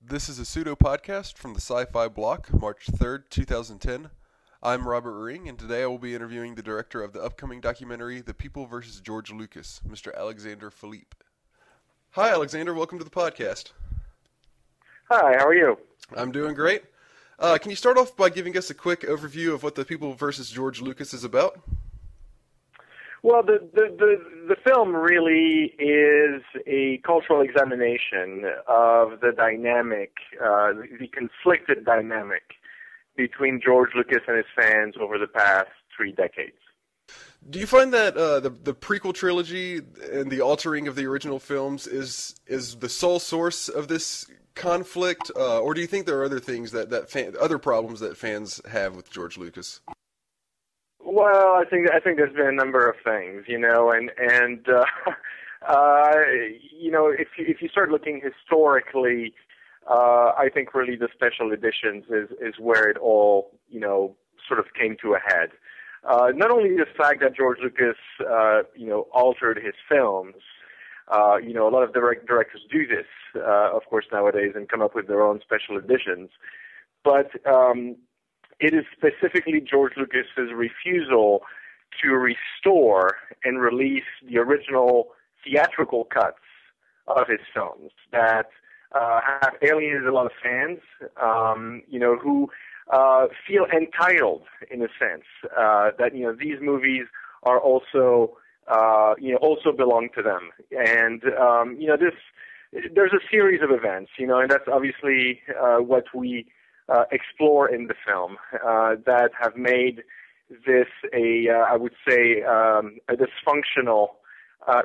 This is a pseudo-podcast from the Sci-Fi Block, March 3rd, 2010. I'm Robert Ring, and today I will be interviewing the director of the upcoming documentary, The People vs. George Lucas, Mr. Alexandre Philippe. Hi, Alexander. Welcome to the podcast. Hi, how are you? I'm doing great. Can you start off by giving us a quick overview of what The People vs. George Lucas is about? Well, the film really is a cultural examination of the dynamic, the conflicted dynamic between George Lucas and his fans over the past 3 decades. Do you find that the prequel trilogy and the altering of the original films is the sole source of this conflict, or do you think there are other things other problems that fans have with George Lucas? Well, I think there's been a number of things, you know, and you know, if you start looking historically, I think really the special editions is where it all, you know, sort of came to a head. Not only the fact that George Lucas, you know, altered his films. You know, a lot of directors do this, of course, nowadays, and come up with their own special editions. But it is specifically George Lucas's refusal to restore and release the original theatrical cuts of his films that have alienated a lot of fans, you know, who feel entitled, in a sense, that, you know, these movies are also, you know, also belong to them. And, you know, there's a series of events, you know, and that's obviously what we explore in the film that have made this I would say, a dysfunctional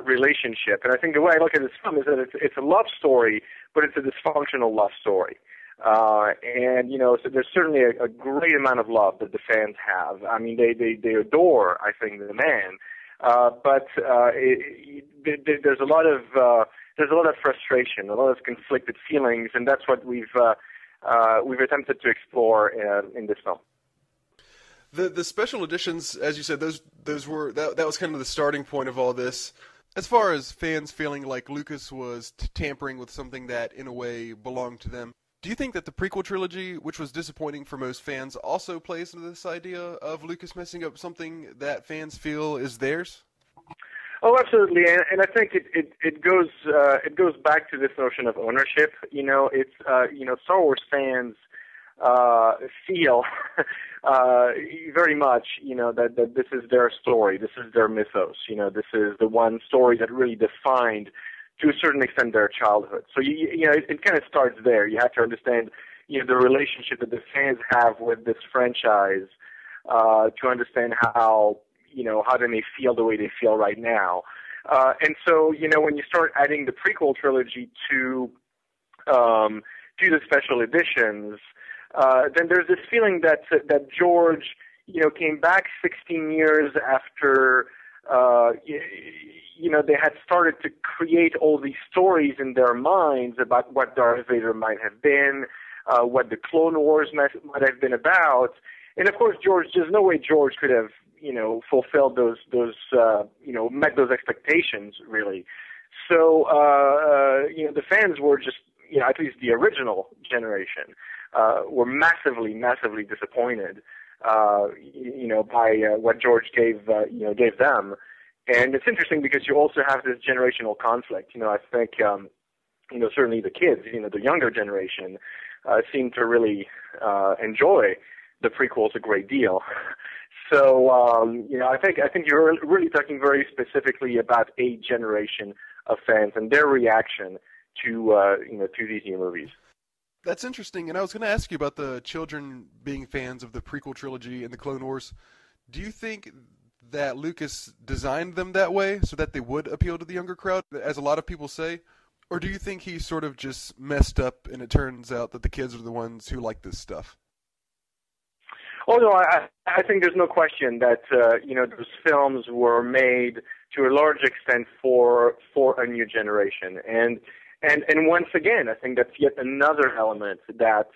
relationship. And I think the way I look at this film is that it's a love story, but it's a dysfunctional love story. And, you know, so there's certainly a great amount of love that the fans have. I mean, they adore, I think, the man. But there's a lot of frustration, a lot of conflicted feelings, and that's what we've attempted to explore in this film. The special editions, as you said, those were that was kind of the starting point of all this. As far as fans feeling like Lucas was tampering with something that, in a way, belonged to them, do you think that the prequel trilogy, which was disappointing for most fans, also plays into this idea of Lucas messing up something that fans feel is theirs? Oh, absolutely, and I think it goes back to this notion of ownership. You know, it's you know, Star Wars fans feel very much, you know, that this is their story, this is their mythos. You know, this is the one story that really defined, to a certain extent, their childhood. So you know, it kind of starts there. You have to understand, you know, the relationship that the fans have with this franchise to understand how, you know, how they may feel the way they feel right now. And so, you know, when you start adding the prequel trilogy to the special editions, then there's this feeling that George, you know, came back 16 years after, you know, they had started to create all these stories in their minds about what Darth Vader might have been, what the Clone Wars might have been about. And of course, there's no way George could have, you know, fulfilled those you know, met those expectations, really. So, you know, the fans were just, you know, at least the original generation, were massively disappointed, you know, by what George gave them. And it's interesting because you also have this generational conflict. You know, I think, you know, certainly the kids, you know, the younger generation, seem to really enjoy the prequels a great deal. So, you know, I think you're really talking very specifically about a generation of fans and their reaction to, you know, to these new movies. That's interesting, and I was going to ask you about the children being fans of the prequel trilogy and the Clone Wars. Do you think that Lucas designed them that way so that they would appeal to the younger crowd, as a lot of people say? Or do you think he sort of just messed up and it turns out that the kids are the ones who like this stuff? Oh, no, I think there's no question that, you know, those films were made to a large extent for a new generation. And once again, I think that's yet another element that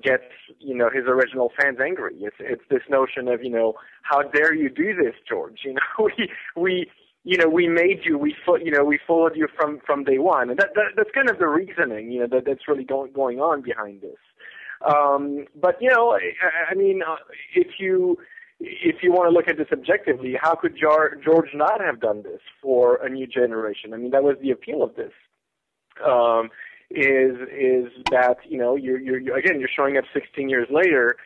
gets, you know, his original fans angry. It's this notion of, you know, how dare you do this, George? You know, we we made you, we followed you from day one, and that's kind of the reasoning, that's really going on behind this. But I mean, if you want to look at this objectively, how could George not have done this for a new generation? I mean, that was the appeal of this. Is that you're showing up 16 years later.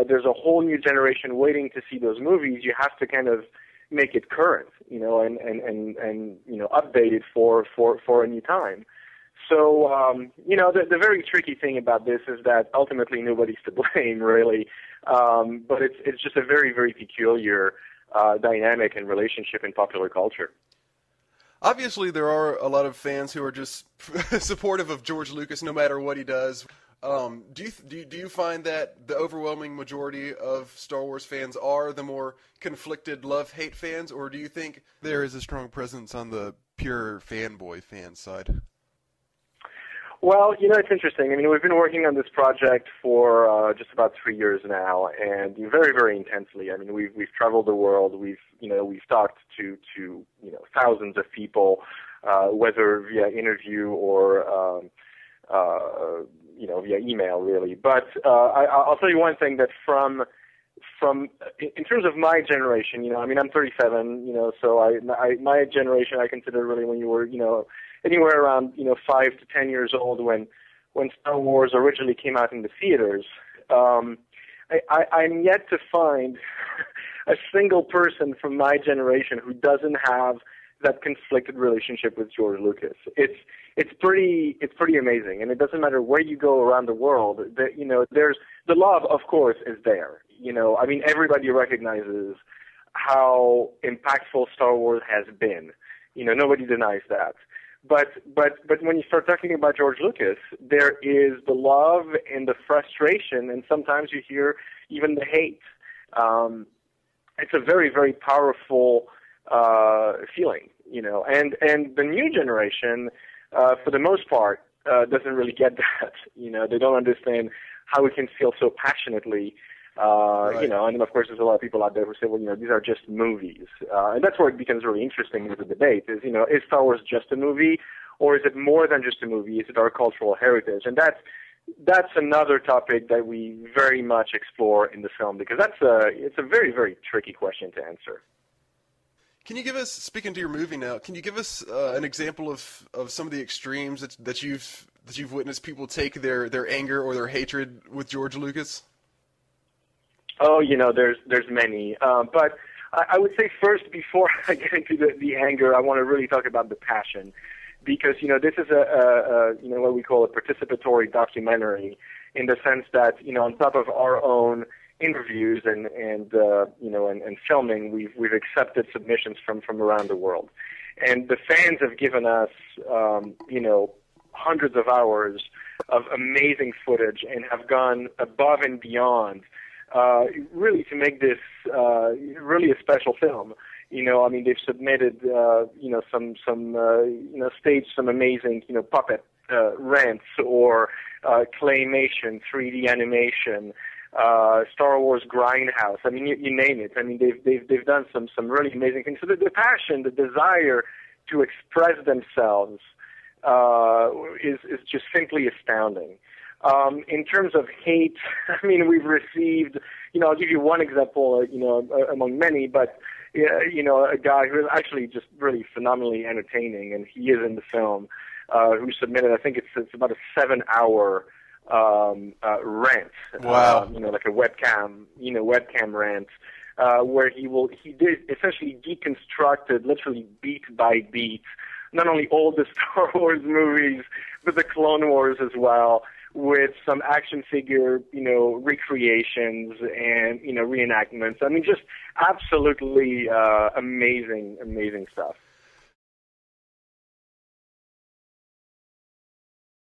There's a whole new generation waiting to see those movies. You have to kind of make it current, and update it for a new time. So the very tricky thing about this is that ultimately nobody's to blame, really. But it's just a very, very peculiar dynamic and relationship in popular culture. Obviously, there are a lot of fans who are just supportive of George Lucas no matter what he does. Do you find that the overwhelming majority of Star Wars fans are the more conflicted love-hate fans, or do you think there is a strong presence on the pure fanboy fan side? Well, it's interesting. I mean, we've been working on this project for just about 3 years now, and very, very intensely. I mean, we've traveled the world. We've talked to thousands of people, whether via interview or via email, really. But I'll tell you one thing, that from in terms of my generation, I mean, I'm 37, so my generation I consider really when you were, anywhere around 5 to 10 years old when Star Wars originally came out in the theaters. I'm yet to find a single person from my generation who doesn't have that conflicted relationship with George Lucas. It's pretty amazing, and it doesn't matter where you go around the world. There's the love, of course, is there. I mean, everybody recognizes how impactful Star Wars has been. Nobody denies that. But when you start talking about George Lucas, there is the love and the frustration, and sometimes you hear even the hate. It's a very, very powerful feeling, and the new generation, for the most part, doesn't really get that. They don't understand how we can feel so passionately. Right. And then of course there's a lot of people out there who say, well, these are just movies. And that's where it becomes really interesting in the debate is Star Wars just a movie, or is it more than just a movie? Is it our cultural heritage? And that's another topic that we very much explore in the film, because it's a very, very tricky question to answer. Can you give us, speaking to your movie now, can you give us an example of some of the extremes that you've witnessed people take their anger or their hatred with George Lucas? Oh, there's many. But I would say first, before I get into the anger, I want to really talk about the passion, because this is a what we call a participatory documentary, in the sense that on top of our own interviews and filming, we've accepted submissions from around the world, and the fans have given us hundreds of hours of amazing footage and have gone above and beyond. Really to make this really a special film. I mean, they've submitted some staged some amazing puppet rents, or claymation, 3D animation, Star Wars Grindhouse. I mean, you name it. I mean, they've done some really amazing things. So the passion, the desire to express themselves is just simply astounding. In terms of hate, I mean, we've received, I'll give you one example, among many, but, a guy who is actually just really phenomenally entertaining, and he is in the film, who submitted, I think it's about a 7-hour rant. Wow. Like a webcam rant, where he did essentially deconstructed, literally beat by beat, not only all the Star Wars movies, but the Clone Wars as well, with some action figure, recreations and, reenactments. I mean, just absolutely amazing stuff.